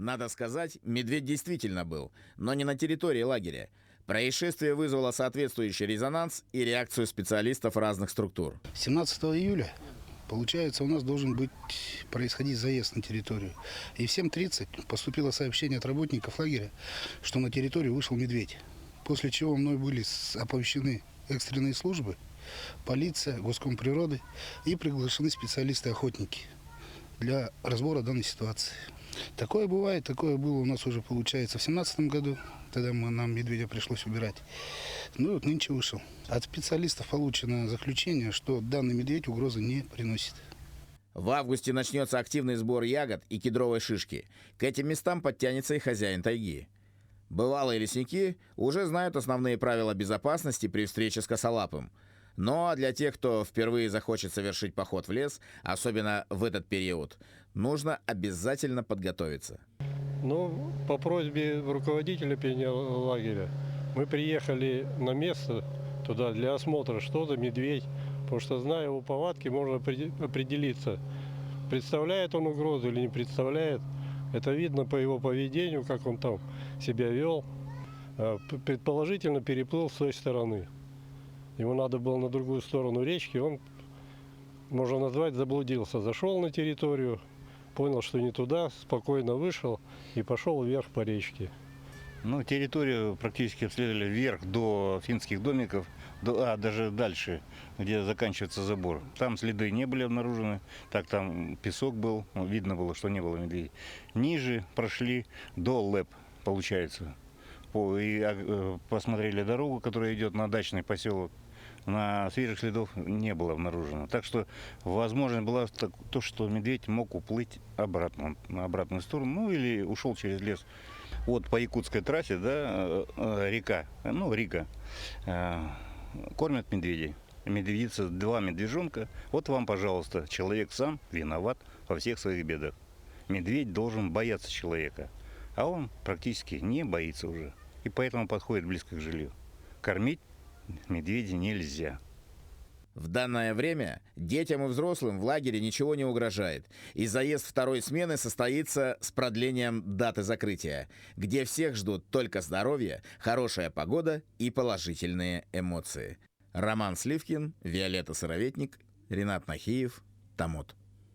Надо сказать, медведь действительно был, но не на территории лагеря. Происшествие вызвало соответствующий резонанс и реакцию специалистов разных структур. 17 июля, получается, у нас должен быть происходить заезд на территорию. И в 7:30 поступило сообщение от работников лагеря, что на территорию вышел медведь. После чего мной были оповещены экстренные службы, полиция, Госкомприроды и приглашены специалисты-охотники для разбора данной ситуации. Такое бывает, такое было у нас уже, получается, в 2017 году. Тогда нам медведя пришлось убирать. Ну и вот нынче вышел. От специалистов получено заключение, что данный медведь угрозы не приносит. В августе начнется активный сбор ягод и кедровой шишки. К этим местам подтянется и хозяин тайги. Бывалые лесники уже знают основные правила безопасности при встрече с косолапым. Но для тех, кто впервые захочет совершить поход в лес, особенно в этот период, нужно обязательно подготовиться. Ну, по просьбе руководителя лагеря мы приехали на место туда для осмотра, что за медведь. Потому что, зная его повадки, можно определиться, представляет он угрозу или не представляет. Это видно по его поведению, как он там себя вел. Предположительно, переплыл с той стороны. Ему надо было на другую сторону речки, он, можно назвать, заблудился. Зашел на территорию, понял, что не туда, спокойно вышел и пошел вверх по речке. Ну, территорию практически обследовали вверх до финских домиков, даже дальше, где заканчивается забор. Там следы не были обнаружены, так там песок был, видно было, что не было медведей. Ниже прошли до ЛЭП, получается. И посмотрели дорогу, которая идет на дачный поселок. На свежих следов не было обнаружено. Так что возможно было то, что медведь мог уплыть обратно, на обратную сторону, ну или ушел через лес. Вот по якутской трассе, да, река, Рига, кормят медведей. Медведица, 2 медвежонка. Вот вам, пожалуйста, человек сам виноват во всех своих бедах. Медведь должен бояться человека, а он практически не боится уже. И поэтому подходит близко к жилью. Кормить медведей нельзя. В данное время детям и взрослым в лагере ничего не угрожает, и заезд второй смены состоится с продлением даты закрытия, где всех ждут только здоровье, хорошая погода и положительные эмоции. Роман Сливкин, Виолетта Сыроветник, Ренат Нахиев, Томот.